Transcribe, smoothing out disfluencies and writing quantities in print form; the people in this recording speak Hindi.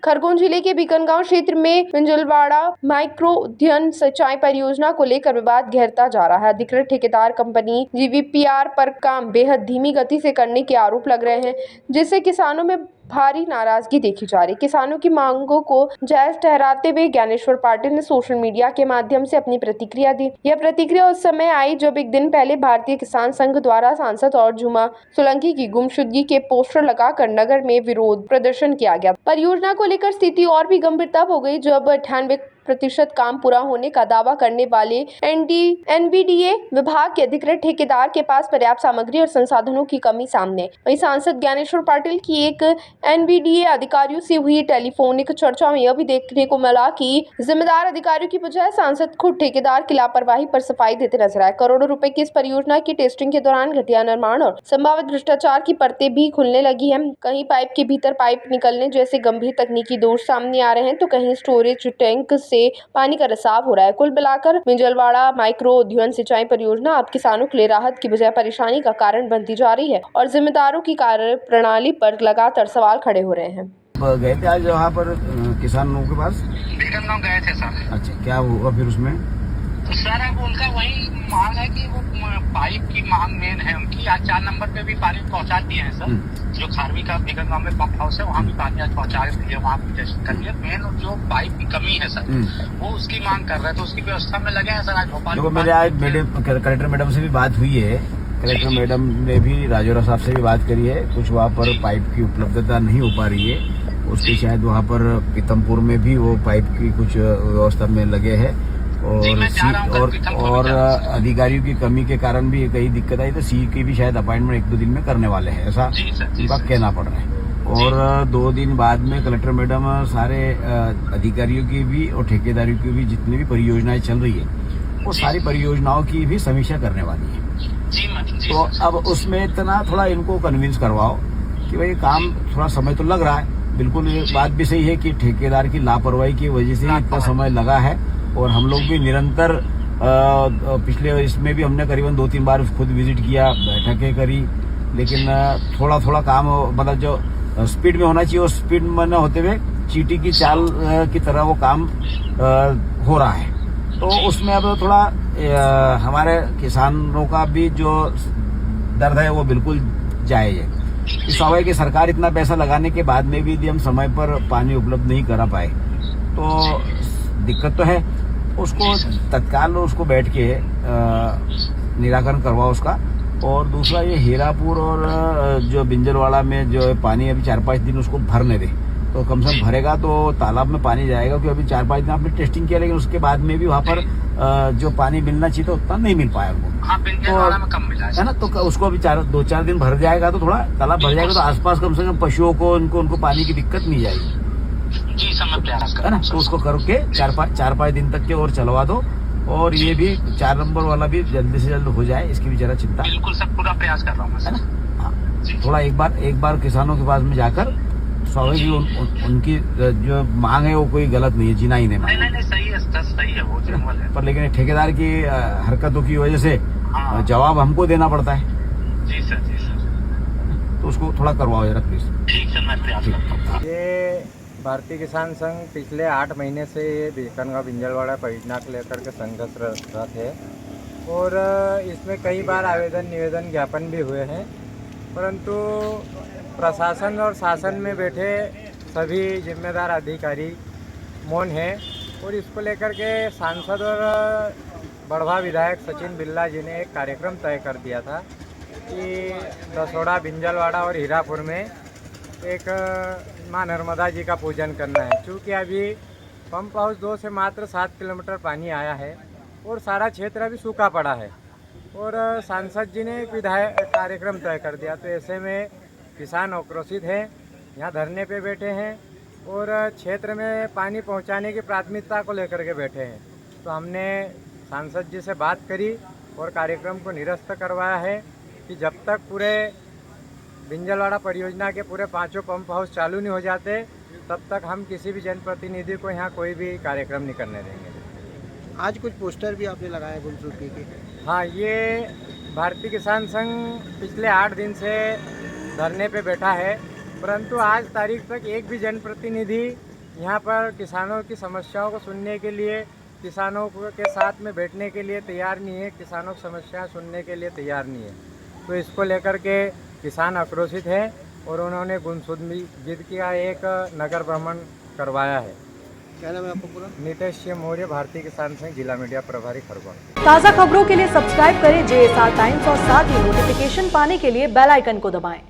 खरगोन जिले के बीकनगांव क्षेत्र में बिंजलवाड़ा माइक्रो उद्यान सिंचाई परियोजना को लेकर विवाद गहरता जा रहा है। अधिकृत ठेकेदार कंपनी जीवीपीआर पर काम बेहद धीमी गति से करने के आरोप लग रहे हैं, जिससे किसानों में भारी नाराजगी देखी जा रही। किसानों की मांगों को जायज ठहराते हुए ज्ञानेश्वर पाटिल ने सोशल मीडिया के माध्यम से अपनी प्रतिक्रिया दी। यह प्रतिक्रिया उस समय आई जब एक दिन पहले भारतीय किसान संघ द्वारा सांसद और जुमा सोलंकी की गुमशुदगी के पोस्टर लगाकर नगर में विरोध प्रदर्शन किया गया। परियोजना को लेकर स्थिति और भी गंभीर तब हो गई जब 98% काम पूरा होने का दावा करने वाले एनबीडीए विभाग के अधिकृत ठेकेदार के पास पर्याप्त सामग्री और संसाधनों की कमी सामने। वहीं सांसद ज्ञानेश्वर पाटिल की एक एनबीडीए अधिकारियों से हुई टेलीफोनिक चर्चा में यह भी देखने को मिला कि जिम्मेदार अधिकारियों की बजाय सांसद खुद ठेकेदार की लापरवाही पर सफाई देते नजर आए। करोड़ों रुपए की इस परियोजना की टेस्टिंग के दौरान घटिया निर्माण और संभावित भ्रष्टाचार की परतें भी खुलने लगी है। कहीं पाइप के भीतर पाइप निकलने जैसे गंभीर तकनीकी दोष सामने आ रहे हैं, तो कहीं स्टोरेज टैंक से पानी का रिसाव हो रहा है। कुल मिलाकर बिंजलवाड़ा माइक्रो उद्यान सिंचाई परियोजना अब किसानों के लिए राहत की बजाय परेशानी का कारण बनती जा रही है और जिम्मेदारों की कार्य प्रणाली पर लगातार सवाल खड़े हो रहे हैं। गए थे आज वहाँ पर किसानों के पास? बीकनगांव गए थे सर। अच्छा, क्या हुआ फिर उसमें? तो सर अब उनका वही मांग है कि वो पाइप की मांग मेन है उनकी। आज 4 नंबर पे भी पानी पहुंचा दिए हैं सर। जो खारवी का बीकनगांव में पंप हाउस है वहाँ भी पानी आज पहुंचा दिए, वहाँ भी टेस्ट कर लिया। मेन जो पाइप की कमी है सर वो उसकी मांग कर रहे हैं, तो उसकी व्यवस्था में लगे हैं सर। आज भोपाल मेरे आज कलेक्टर मैडम से भी बात हुई है। कलेक्टर मैडम ने भी राजौरा साहब से भी बात करी है। कुछ वहाँ पर पाइप की उपलब्धता नहीं हो पा रही है, उसकी शायद वहाँ पर पीतमपुर में भी वो पाइप की कुछ व्यवस्था में लगे हैं और अधिकारियों की कमी के कारण भी कई दिक्कत आई। तो सी की भी शायद अपॉइंटमेंट 1-2 दिन में करने वाले हैं, ऐसा उनका कहना पड़ रहा है। और 2 दिन बाद में कलेक्टर मैडम सारे अधिकारियों की भी और ठेकेदारियों की भी जितनी भी परियोजनाएं चल रही है वो सारी परियोजनाओं की भी समीक्षा करने वाली है। तो अब उसमें इतना थोड़ा इनको कन्विंस करवाओ कि भाई काम थोड़ा समय तो लग रहा है। बिल्कुल ये बात भी सही है कि ठेकेदार की लापरवाही की वजह से इतना समय लगा है और हम लोग भी निरंतर पिछले इसमें भी हमने करीबन 2-3 बार खुद विजिट किया, बैठकें करी, लेकिन थोड़ा थोड़ा काम मतलब जो स्पीड में होना चाहिए वो स्पीड में न होते हुए चींटी की चाल की तरह वो काम हो रहा है। तो उसमें अब थोड़ा हमारे किसानों का भी जो दर्द है वो बिल्कुल जायज है। स्वाभाविक है, सरकार इतना पैसा लगाने के बाद में भी यदि हम समय पर पानी उपलब्ध नहीं करा पाए तो दिक्कत तो है। उसको तत्काल उसको बैठ के निराकरण करवाओ उसका। और दूसरा ये हीरापुर और जो बिंजलवाड़ा में जो पानी अभी 4-5 दिन उसको भरने दे, तो कम से कम भरेगा तो तालाब में पानी जाएगा। क्योंकि अभी 4-5 दिन आपने टेस्टिंग किया, लेकिन उसके बाद में भी वहाँ पर जो पानी मिलना चाहिए तो उतना नहीं मिल पाया उनको, में कम मिला है ना। तो उसको अभी 2-4 दिन भर जाएगा तो थोड़ा तालाब भर जाएगा तो आसपास कम से कम पशुओं को उनको पानी की दिक्कत नहीं जाएगी, जी समय प्रयास है ना। तो उसको करके 4-5 दिन तक के और चलवा दो और ये भी 4 नंबर वाला भी जल्दी से जल्द हो जाए, इसकी भी जरा चिंता। बिल्कुल सब पूरा प्रयास कर रहा हूँ, है ना। हाँ, थोड़ा एक बार किसानों के पास में जाकर स्वाभाविक उनकी जो मांग है वो कोई गलत नहीं है, जीना ही नहीं मांग। नहीं सही है वो जंगल है। पर लेकिन ठेकेदार की हरकतों की वजह से जवाब हमको देना पड़ता है। जी सर। तो उसको थोड़ा करवाओ जरा प्लीज। ठीक सर, मैं प्रयास करता हूँ। ये भारतीय किसान संघ पिछले 8 महीने से ये बीकनगांव बिंजलवाड़ा परियोजना को लेकर के संघर्षरत है और इसमें कई बार आवेदन निवेदन ज्ञापन भी हुए हैं, परंतु प्रशासन और शासन में बैठे सभी जिम्मेदार अधिकारी मौन हैं। और इसको लेकर के सांसद और बड़वा विधायक सचिन बिल्ला जी ने एक कार्यक्रम तय कर दिया था कि दसोड़ा, बिंजलवाड़ा और हीरापुर में एक माँ नर्मदा जी का पूजन करना है। क्योंकि अभी पंप हाउस 2 से मात्र 7 किलोमीटर पानी आया है और सारा क्षेत्र अभी सूखा पड़ा है और सांसद जी ने एक विधायक कार्यक्रम तय कर दिया। तो ऐसे में किसान आक्रोशित हैं, यहाँ धरने पे बैठे हैं और क्षेत्र में पानी पहुँचाने की प्राथमिकता को लेकर के बैठे हैं। तो हमने सांसद जी से बात करी और कार्यक्रम को निरस्त करवाया है कि जब तक पूरे बिंजलवाड़ा परियोजना के पूरे 5 पंप हाउस चालू नहीं हो जाते तब तक हम किसी भी जनप्रतिनिधि को यहाँ कोई भी कार्यक्रम नहीं करने देंगे। आज कुछ पोस्टर भी आपने लगाए गुमशुदगी के? हाँ, ये भारतीय किसान संघ पिछले 8 दिन से धरने पे बैठा है, परंतु आज तारीख तक एक भी जनप्रतिनिधि यहाँ पर किसानों की समस्याओं को सुनने के लिए, किसानों के साथ में बैठने के लिए तैयार नहीं है, किसानों की समस्याएं सुनने के लिए तैयार नहीं है। तो इसको लेकर के किसान आक्रोशित है और उन्होंने गुमशुदगी का एक नगर भ्रमण करवाया है। क्या नाम है आपको पूरा? नीतीश सिंह मौर्य, भारतीय किसान संघ जिला मीडिया प्रभारी खरगोन। ताज़ा खबरों के लिए सब्सक्राइब करें JSR टाइम्स और साथ ही नोटिफिकेशन पाने के लिए बेल आइकन को दबाएं।